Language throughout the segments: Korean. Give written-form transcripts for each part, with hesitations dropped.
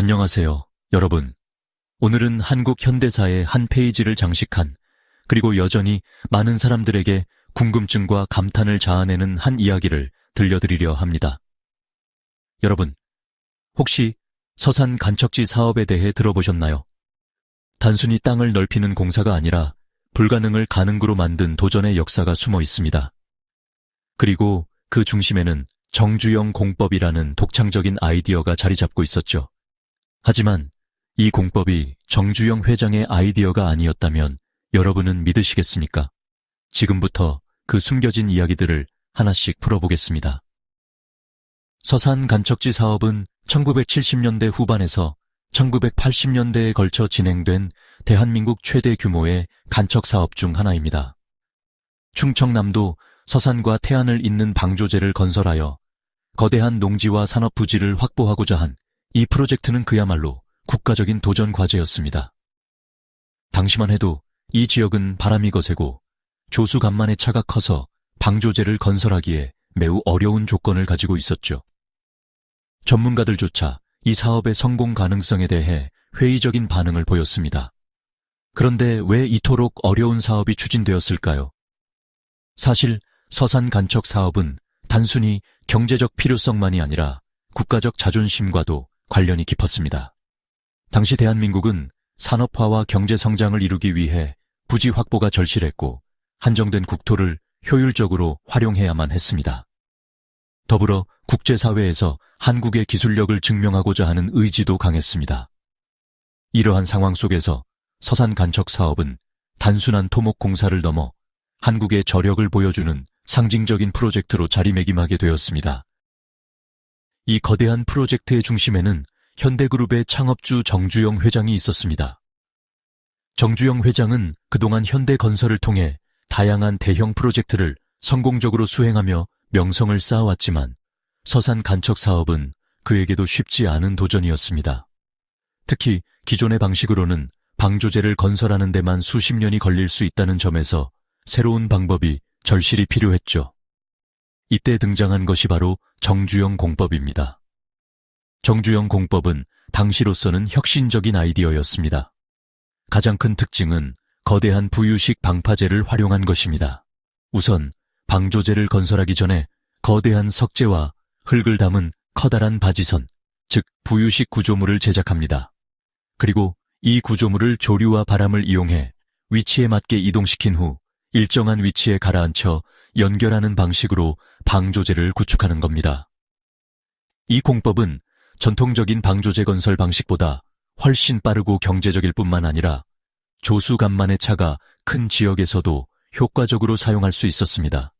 안녕하세요, 여러분. 오늘은 한국 현대사의 한 페이지를 장식한, 그리고 여전히 많은 사람들에게 궁금증과 감탄을 자아내는 한 이야기를 들려드리려 합니다. 여러분, 혹시 서산 간척지 사업에 대해 들어보셨나요? 단순히 땅을 넓히는 공사가 아니라 불가능을 가능으로 만든 도전의 역사가 숨어 있습니다. 그리고 그 중심에는 정주영 공법이라는 독창적인 아이디어가 자리 잡고 있었죠. 하지만 이 공법이 정주영 회장의 아이디어가 아니었다면 여러분은 믿으시겠습니까? 지금부터 그 숨겨진 이야기들을 하나씩 풀어보겠습니다. 서산 간척지 사업은 1970년대 후반에서 1980년대에 걸쳐 진행된 대한민국 최대 규모의 간척 사업 중 하나입니다. 충청남도 서산과 태안을 잇는 방조제를 건설하여 거대한 농지와 산업 부지를 확보하고자 한 이 프로젝트는 그야말로 국가적인 도전 과제였습니다. 당시만 해도 이 지역은 바람이 거세고 조수간만의 차가 커서 방조제를 건설하기에 매우 어려운 조건을 가지고 있었죠. 전문가들조차 이 사업의 성공 가능성에 대해 회의적인 반응을 보였습니다. 그런데 왜 이토록 어려운 사업이 추진되었을까요? 사실 서산 간척 사업은 단순히 경제적 필요성만이 아니라 국가적 자존심과도 관련이 깊었습니다. 당시 대한민국은 산업화와 경제 성장을 이루기 위해 부지 확보가 절실했고 한정된 국토를 효율적으로 활용해야만 했습니다. 더불어 국제사회에서 한국의 기술력을 증명하고자 하는 의지도 강했습니다. 이러한 상황 속에서 서산 간척 사업은 단순한 토목 공사를 넘어 한국의 저력을 보여주는 상징적인 프로젝트로 자리매김하게 되었습니다. 이 거대한 프로젝트의 중심에는 현대그룹의 창업주 정주영 회장이 있었습니다. 정주영 회장은 그동안 현대건설을 통해 다양한 대형 프로젝트를 성공적으로 수행하며 명성을 쌓아왔지만 서산 간척 사업은 그에게도 쉽지 않은 도전이었습니다. 특히 기존의 방식으로는 방조제를 건설하는 데만 수십 년이 걸릴 수 있다는 점에서 새로운 방법이 절실히 필요했죠. 이때 등장한 것이 바로 정주영 공법입니다. 정주영 공법은 당시로서는 혁신적인 아이디어였습니다. 가장 큰 특징은 거대한 부유식 방파제를 활용한 것입니다. 우선 방조제를 건설하기 전에 거대한 석재와 흙을 담은 커다란 바지선, 즉 부유식 구조물을 제작합니다. 그리고 이 구조물을 조류와 바람을 이용해 위치에 맞게 이동시킨 후 일정한 위치에 가라앉혀 연결하는 방식으로 방조제를 구축하는 겁니다. 이 공법은 전통적인 방조제 건설 방식보다 훨씬 빠르고 경제적일 뿐만 아니라 조수간만의 차가 큰 지역에서도 효과적으로 사용할 수 있었습니다.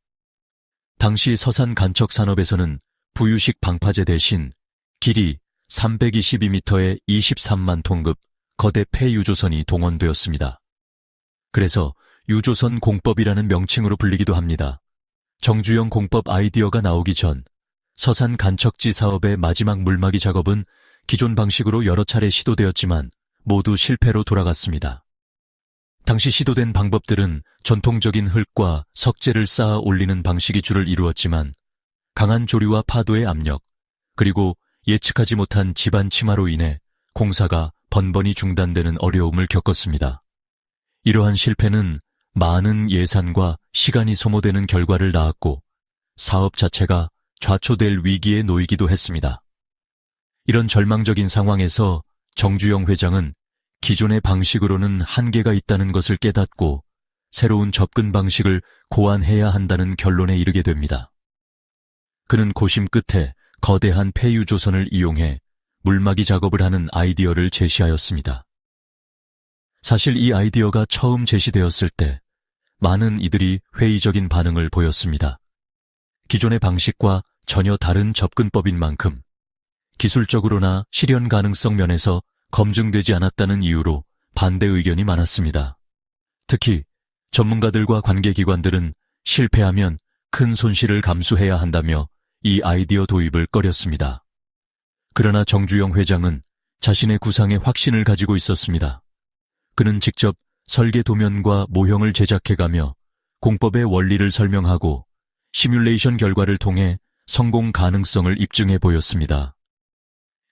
당시 서산 간척 산업에서는 부유식 방파제 대신 길이 322m의 23만 톤급 거대 폐유조선이 동원되었습니다. 그래서 유조선 공법이라는 명칭으로 불리기도 합니다. 정주영 공법 아이디어가 나오기 전 서산 간척지 사업의 마지막 물막이 작업은 기존 방식으로 여러 차례 시도되었지만 모두 실패로 돌아갔습니다. 당시 시도된 방법들은 전통적인 흙과 석재를 쌓아 올리는 방식이 주를 이루었지만 강한 조류와 파도의 압력, 그리고 예측하지 못한 지반 침하로 인해 공사가 번번이 중단되는 어려움을 겪었습니다. 이러한 실패는 많은 예산과 시간이 소모되는 결과를 낳았고 사업 자체가 좌초될 위기에 놓이기도 했습니다. 이런 절망적인 상황에서 정주영 회장은 기존의 방식으로는 한계가 있다는 것을 깨닫고 새로운 접근 방식을 고안해야 한다는 결론에 이르게 됩니다. 그는 고심 끝에 거대한 폐유조선을 이용해 물막이 작업을 하는 아이디어를 제시하였습니다. 사실 이 아이디어가 처음 제시되었을 때 많은 이들이 회의적인 반응을 보였습니다. 기존의 방식과 전혀 다른 접근법인 만큼 기술적으로나 실현 가능성 면에서 검증되지 않았다는 이유로 반대 의견이 많았습니다. 특히 전문가들과 관계기관들은 실패하면 큰 손실을 감수해야 한다며 이 아이디어 도입을 꺼렸습니다. 그러나 정주영 회장은 자신의 구상에 확신을 가지고 있었습니다. 그는 직접 설계 도면과 모형을 제작해가며 공법의 원리를 설명하고 시뮬레이션 결과를 통해 성공 가능성을 입증해 보였습니다.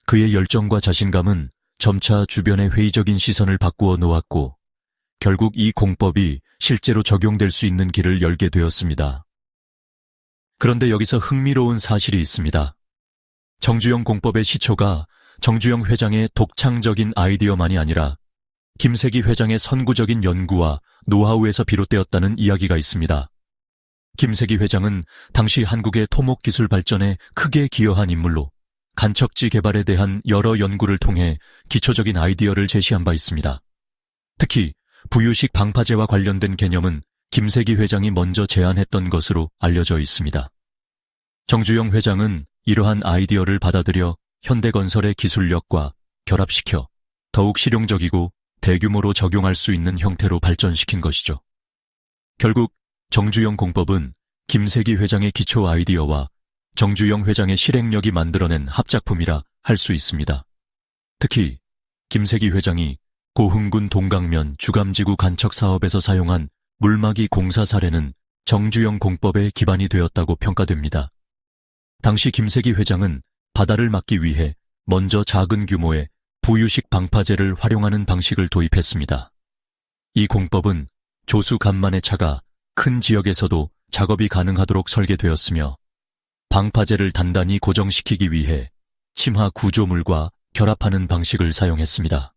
그의 열정과 자신감은 점차 주변의 회의적인 시선을 바꾸어 놓았고 결국 이 공법이 실제로 적용될 수 있는 길을 열게 되었습니다. 그런데 여기서 흥미로운 사실이 있습니다. 정주영 공법의 시초가 정주영 회장의 독창적인 아이디어만이 아니라 김세기 회장의 선구적인 연구와 노하우에서 비롯되었다는 이야기가 있습니다. 김세기 회장은 당시 한국의 토목기술 발전에 크게 기여한 인물로 간척지 개발에 대한 여러 연구를 통해 기초적인 아이디어를 제시한 바 있습니다. 특히 부유식 방파제와 관련된 개념은 김세기 회장이 먼저 제안했던 것으로 알려져 있습니다. 정주영 회장은 이러한 아이디어를 받아들여 현대건설의 기술력과 결합시켜 더욱 실용적이고 대규모로 적용할 수 있는 형태로 발전시킨 것이죠. 결국 정주영 공법은 김세기 회장의 기초 아이디어와 정주영 회장의 실행력이 만들어낸 합작품이라 할 수 있습니다. 특히 김세기 회장이 고흥군 동강면 주감지구 간척 사업에서 사용한 물막이 공사 사례는 정주영 공법의 기반이 되었다고 평가됩니다. 당시 김세기 회장은 바다를 막기 위해 먼저 작은 규모의 부유식 방파제를 활용하는 방식을 도입했습니다. 이 공법은 조수 간만의 차가 큰 지역에서도 작업이 가능하도록 설계되었으며 방파제를 단단히 고정시키기 위해 침하 구조물과 결합하는 방식을 사용했습니다.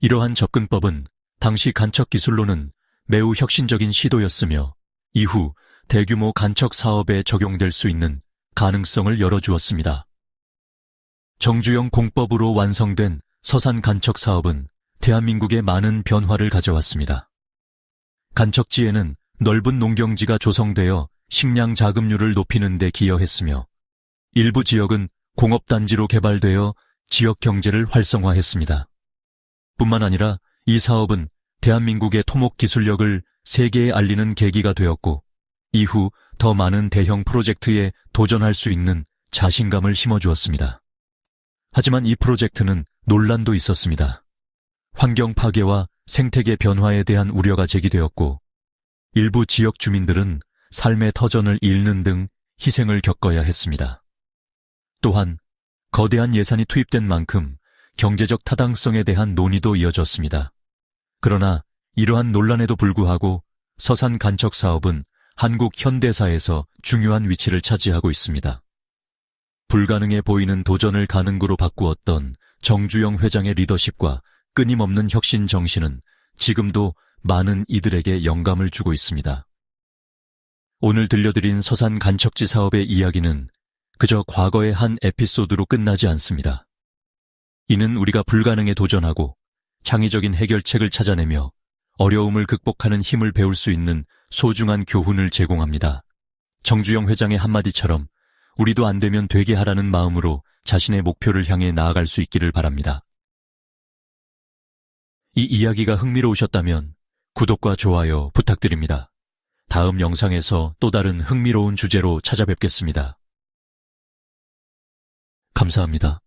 이러한 접근법은 당시 간척 기술로는 매우 혁신적인 시도였으며 이후 대규모 간척 사업에 적용될 수 있는 가능성을 열어주었습니다. 정주영 공법으로 완성된 서산 간척 사업은 대한민국에 많은 변화를 가져왔습니다. 간척지에는 넓은 농경지가 조성되어 식량 자급률을 높이는 데 기여했으며 일부 지역은 공업단지로 개발되어 지역 경제를 활성화했습니다. 뿐만 아니라 이 사업은 대한민국의 토목 기술력을 세계에 알리는 계기가 되었고 이후 더 많은 대형 프로젝트에 도전할 수 있는 자신감을 심어주었습니다. 하지만 이 프로젝트는 논란도 있었습니다. 환경 파괴와 생태계 변화에 대한 우려가 제기되었고 일부 지역 주민들은 삶의 터전을 잃는 등 희생을 겪어야 했습니다. 또한 거대한 예산이 투입된 만큼 경제적 타당성에 대한 논의도 이어졌습니다. 그러나 이러한 논란에도 불구하고 서산 간척 사업은 한국 현대사에서 중요한 위치를 차지하고 있습니다. 불가능해 보이는 도전을 가능으로 바꾸었던 정주영 회장의 리더십과 끊임없는 혁신 정신은 지금도 많은 이들에게 영감을 주고 있습니다. 오늘 들려드린 서산 간척지 사업의 이야기는 그저 과거의 한 에피소드로 끝나지 않습니다. 이는 우리가 불가능에 도전하고 창의적인 해결책을 찾아내며 어려움을 극복하는 힘을 배울 수 있는 소중한 교훈을 제공합니다. 정주영 회장의 한마디처럼 우리도 안 되면 되게 하라는 마음으로 자신의 목표를 향해 나아갈 수 있기를 바랍니다. 이 이야기가 흥미로우셨다면 구독과 좋아요 부탁드립니다. 다음 영상에서 또 다른 흥미로운 주제로 찾아뵙겠습니다. 감사합니다.